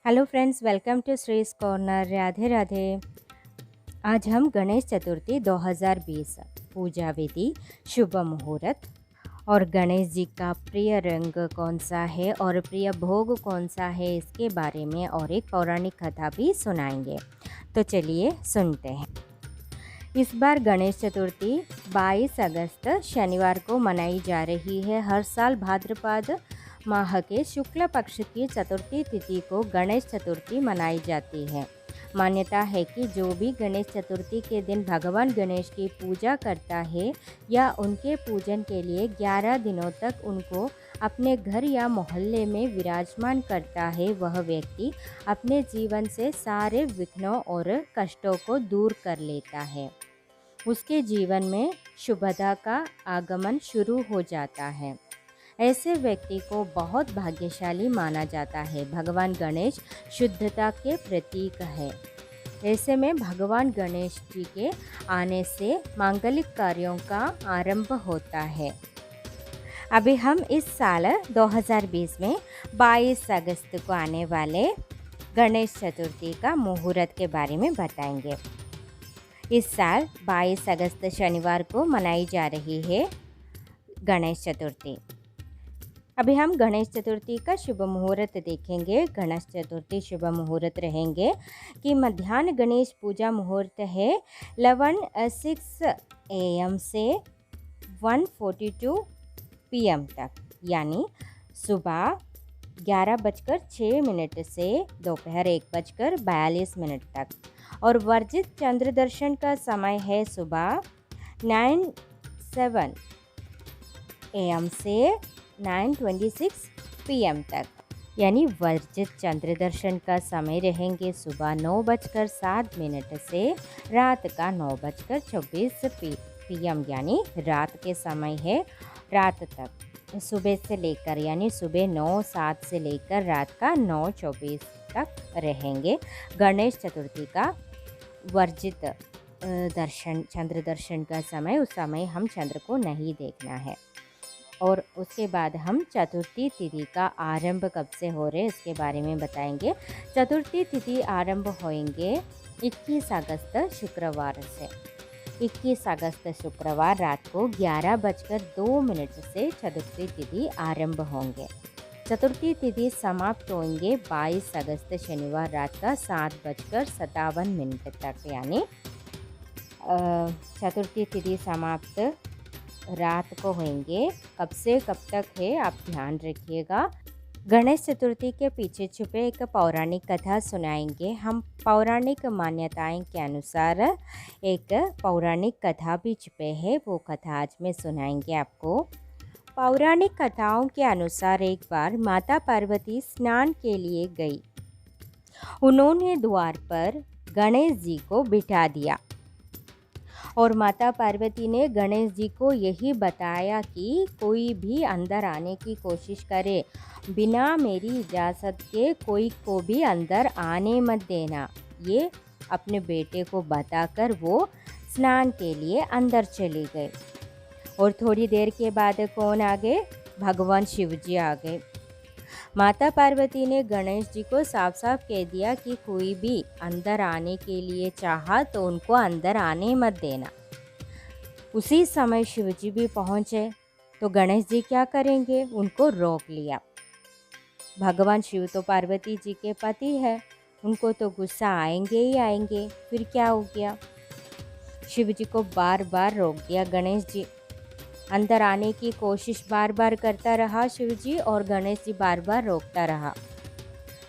Hello friends, welcome to Shree's corner. Radhe Radhe. आज हम गणेश चतुर्थी 2020 पूजा विधि, शुभ मुहूर्त और गणेश जी का प्रिय रंग कौन सा है और प्रिय भोग कौन सा है, इसके बारे में और एक पौराणिक कथा भी सुनाएंगे। तो चलिए सुनते हैं। इस बार गणेश चतुर्थी 22 अगस्त शनिवार को मनाई जा रही है। हर साल भाद्रपद माह के शुक्ल पक्ष की चतुर्थी तिथि को गणेश चतुर्थी मनाई जाती है। मान्यता है कि जो भी गणेश चतुर्थी के दिन भगवान गणेश की पूजा करता है या उनके पूजन के लिए 11 दिनों तक उनको अपने घर या मोहल्ले में विराजमान करता है, वह व्यक्ति अपने जीवन से सारे विघ्नों और कष्टों को दूर कर लेता है। उसके जीवन में शुभता का आगमन शुरू हो जाता है। ऐसे व्यक्ति को बहुत भाग्यशाली माना जाता है। भगवान गणेश शुद्धता के प्रतीक है। ऐसे में भगवान गणेश जी के आने से मांगलिक कार्यों का आरंभ होता है। अभी हम इस साल 2020 में 22 अगस्त को आने वाले गणेश चतुर्थी का मुहूर्त के बारे में बताएंगे। इस साल 22 अगस्त शनिवार को मनाई जा रही है गणेश चतुर्थी। अभी हम गणेश चतुर्थी का शुभ मुहूर्त देखेंगे। गणेश चतुर्थी शुभ मुहूर्त रहेंगे कि मध्याह्न गणेश पूजा मुहूर्त है 11:06 AM से 1:42 PM तक, यानी सुबह 11:06 से दोपहर 1:42 तक। और वर्जित चंद्र दर्शन का समय है सुबह 9:07 AM से 9:26 PM तक, यानी वर्जित चंद्र दर्शन का समय रहेंगे सुबह 9:07 से रात का 9:24 PM, यानी रात के समय है रात तक। सुबह से लेकर यानी सुबह 9:07 से लेकर रात का 9:24 तक रहेंगे। गणेश चतुर्थी का वर्जित दर्शन, चंद्र दर्शन का समय, उस समय हम चंद्र को नहीं देखना है। और उसके बाद हम चतुर्थी तिथि का आरंभ कब से हो रहे इसके बारे में बताएंगे। चतुर्थी तिथि आरंभ होंगे 21 अगस्त शुक्रवार से। 21 अगस्त शुक्रवार रात को 11:02 से चतुर्थी तिथि आरंभ होंगे। चतुर्थी तिथि समाप्त होंगे 22 अगस्त शनिवार रात का 7:57 तक, यानी चतुर्थी तिथि समाप्त रात को होंगे। कब से कब तक है आप ध्यान रखिएगा। गणेश चतुर्थी के पीछे छुपे एक पौराणिक कथा सुनाएंगे हम। पौराणिक मान्यताएं के अनुसार एक पौराणिक कथा भी छुपे है, वो कथा आज में सुनाएंगे आपको। पौराणिक कथाओं के अनुसार एक बार माता पार्वती स्नान के लिए गई। उन्होंने द्वार पर गणेश जी को बिठा दिया और माता पार्वती ने गणेश जी को यही बताया कि कोई भी अंदर आने की कोशिश करे, बिना मेरी इजाज़त के कोई को भी अंदर आने मत देना। ये अपने बेटे को बताकर वो स्नान के लिए अंदर चली गई। और थोड़ी देर के बाद कौन आ गए? भगवान शिव जी आ गए। माता पार्वती ने गणेश जी को साफ साफ कह दिया कि कोई भी अंदर आने के लिए चाहा तो उनको अंदर आने मत देना। उसी समय शिव जी भी पहुँचे तो गणेश जी क्या करेंगे? उनको रोक लिया। भगवान शिव तो पार्वती जी के पति है, उनको तो गुस्सा आएंगे ही आएंगे। फिर क्या हो गया? शिव जी को बार बार रोक दिया गणेश जी। अंदर आने की कोशिश बार बार करता रहा शिव जी, और गणेश जी बार बार रोकता रहा।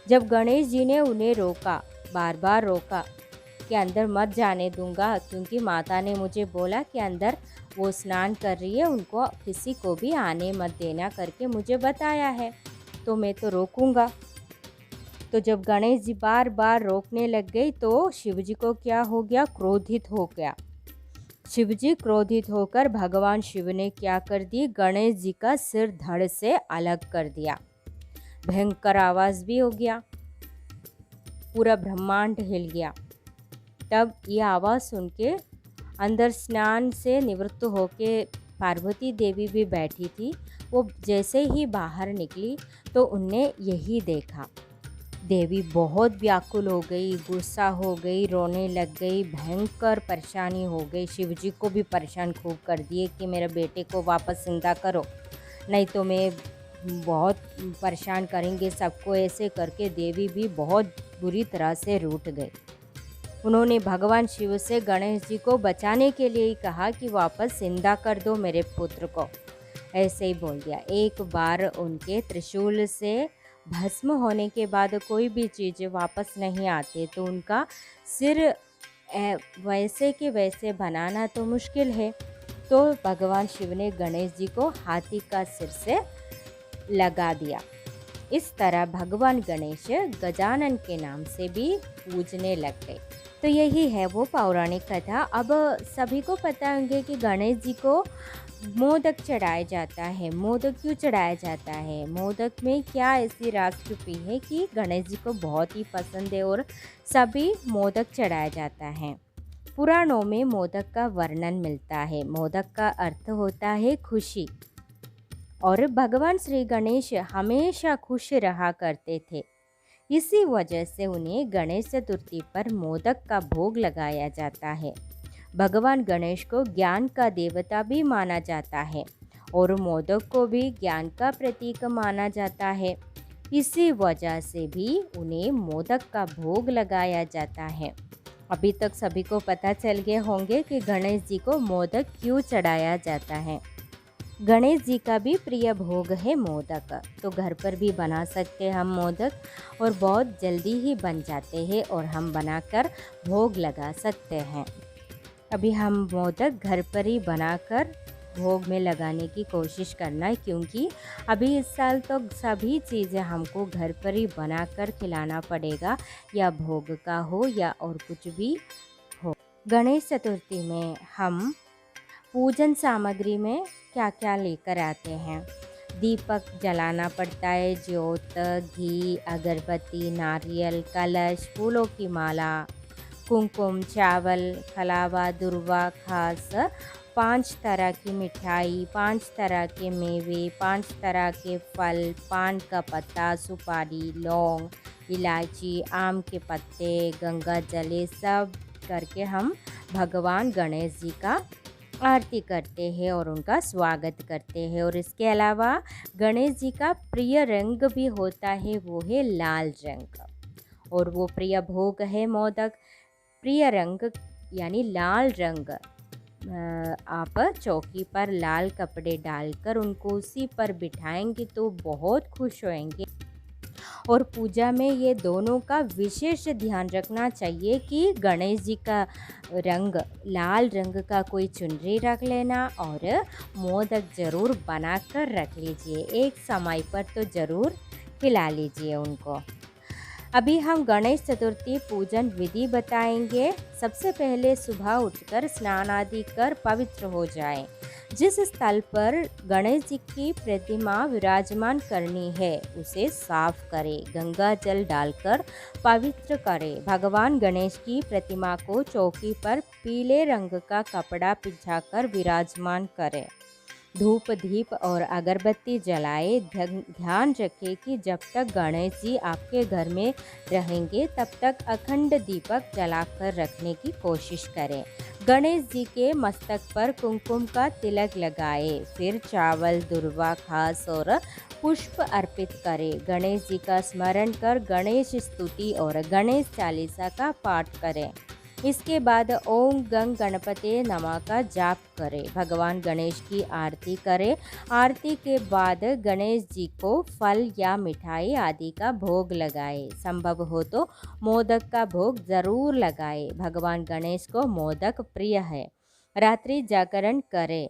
जब गणेश जी ने उन्हें रोका, बार बार रोका कि अंदर मत जाने दूंगा, क्योंकि माता ने मुझे बोला कि अंदर वो स्नान कर रही है, उनको किसी को भी आने मत देना करके मुझे बताया है, तो मैं तो रोकूंगा। तो जब गणेश जी बार बार रोकने लग गई तो शिव जी को क्या हो गया? क्रोधित हो गया। शिव जी क्रोधित होकर भगवान शिव ने क्या कर दी? गणेश जी का सिर धड़ से अलग कर दिया। भयंकर आवाज भी हो गया, पूरा ब्रह्मांड हिल गया। तब ये आवाज़ सुन के अंदर स्नान से निवृत्त होके पार्वती देवी भी बैठी थी। वो जैसे ही बाहर निकली तो उनने यही देखा, देवी बहुत व्याकुल हो गई, गुस्सा हो गई, रोने लग गई, भयंकर परेशानी हो गई। शिवजी को भी परेशान खूब कर दिए कि मेरे बेटे को वापस जिंदा करो, नहीं तो मैं बहुत परेशान करेंगे सबको। ऐसे करके देवी भी बहुत बुरी तरह से रूठ गई। उन्होंने भगवान शिव से गणेश जी को बचाने के लिए ही कहा कि वापस जिंदा कर दो मेरे पुत्र को। ऐसे ही बोल दिया। एक बार उनके त्रिशूल से भस्म होने के बाद कोई भी चीज़ वापस नहीं आते, तो उनका सिर वैसे के वैसे बनाना तो मुश्किल है। तो भगवान शिव ने गणेश जी को हाथी का सिर से लगा दिया। इस तरह भगवान गणेश गजानन के नाम से भी पूजने लग गए। तो यही है वो पौराणिक कथा। अब सभी को पता होंगे कि गणेश जी को मोदक चढ़ाया जाता है। मोदक क्यों चढ़ाया जाता है, मोदक में क्या ऐसी राज छुपी है कि गणेश जी को बहुत ही पसंद है और सभी मोदक चढ़ाया जाता है। पुराणों में मोदक का वर्णन मिलता है। मोदक का अर्थ होता है खुशी, और भगवान श्री गणेश हमेशा खुश रहा करते थे। इसी वजह से उन्हें गणेश चतुर्थी पर मोदक का भोग लगाया जाता है। भगवान गणेश को ज्ञान का देवता भी माना जाता है और मोदक को भी ज्ञान का प्रतीक माना जाता है। इसी वजह से भी उन्हें मोदक का भोग लगाया जाता है। अभी तक सभी को पता चल गए होंगे कि गणेश जी को मोदक क्यों चढ़ाया जाता है। गणेश जी का भी प्रिय भोग है मोदक, तो घर पर भी बना सकते हैं हम मोदक, और बहुत जल्दी ही बन जाते हैं और हम बनाकर भोग लगा सकते हैं। अभी हम मोदक घर पर ही बनाकर भोग में लगाने की कोशिश करना है, क्योंकि अभी इस साल तो सभी चीज़ें हमको घर पर ही बनाकर खिलाना पड़ेगा, या भोग का हो या और कुछ भी हो। गणेश चतुर्थी में हम पूजन सामग्री में क्या क्या लेकर आते हैं। दीपक जलाना पड़ता है, ज्योत, घी, अगरबत्ती, नारियल, कलश, फूलों की माला, कुमकुम, चावल, खलावा, दुर्वा, खास, 5 तरह की मिठाई, 5 तरह के मेवे, 5 तरह के फल, पान का पत्ता, सुपारी, लौंग, इलायची, आम के पत्ते, गंगा जल, ये सब करके हम भगवान गणेश जी का आरती करते हैं और उनका स्वागत करते हैं। और इसके अलावा गणेश जी का प्रिय रंग भी होता है, वो है लाल रंग, और वो प्रिय भोग है मोदक। प्रिय रंग यानी लाल रंग, आप चौकी पर लाल कपड़े डालकर उनको उसी पर बिठाएंगे तो बहुत खुश होएंगे। और पूजा में ये दोनों का विशेष ध्यान रखना चाहिए कि गणेश जी का रंग लाल रंग का कोई चुनरी रख लेना, और मोदक ज़रूर बनाकर रख लीजिए, एक समय पर तो ज़रूर खिला लीजिए उनको। अभी हम गणेश चतुर्थी पूजन विधि बताएंगे। सबसे पहले सुबह उठकर स्नान आदि कर पवित्र हो जाएं। जिस स्थल पर गणेश जी की प्रतिमा विराजमान करनी है उसे साफ करें, गंगा जल डालकर पवित्र करें। भगवान गणेश की प्रतिमा को चौकी पर पीले रंग का कपड़ा बिछाकर विराजमान करें। धूप, दीप और अगरबत्ती जलाए। ध्यान रखें कि जब तक गणेश जी आपके घर में रहेंगे तब तक अखंड दीपक जलाकर रखने की कोशिश करें। गणेश जी के मस्तक पर कुमकुम का तिलक लगाए, फिर चावल, दुर्वा, घास और पुष्प अर्पित करें। गणेश जी का स्मरण कर गणेश स्तुति और गणेश चालीसा का पाठ करें। इसके बाद ओम गंग गणपते नमः का जाप करें। भगवान गणेश की आरती करें। आरती के बाद गणेश जी को फल या मिठाई आदि का भोग लगाए। संभव हो तो मोदक का भोग जरूर लगाए। भगवान गणेश को मोदक प्रिय है। रात्रि जागरण करें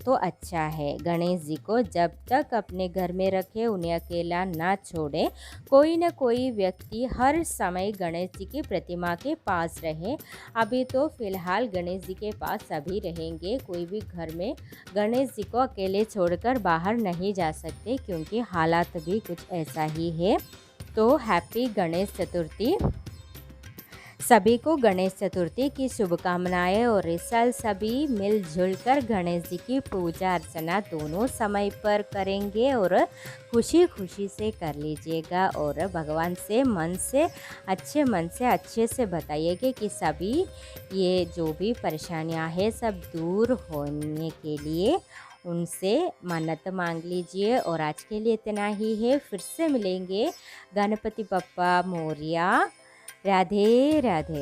तो अच्छा है। गणेश जी को जब तक अपने घर में रखें, उन्हें अकेला ना छोड़ें। कोई न कोई व्यक्ति हर समय गणेश जी की प्रतिमा के पास रहे। अभी तो फिलहाल गणेश जी के पास सभी रहेंगे, कोई भी घर में गणेश जी को अकेले छोड़कर बाहर नहीं जा सकते, क्योंकि हालात भी कुछ ऐसा ही है। तो हैप्पी गणेश चतुर्थी सभी को गणेश चतुर्थी की शुभकामनाएं और इस साल सभी मिलजुल कर गणेश जी की पूजा अर्चना दोनों समय पर करेंगे और खुशी खुशी से कर लीजिएगा और भगवान से मन से अच्छे से बताइएगा कि सभी ये जो भी परेशानियां हैं सब दूर होने के लिए उनसे मन्नत मांग लीजिए। और आज के लिए इतना ही है, फिर से मिलेंगे। गणपति बप्पा मोरया। राधे राधे।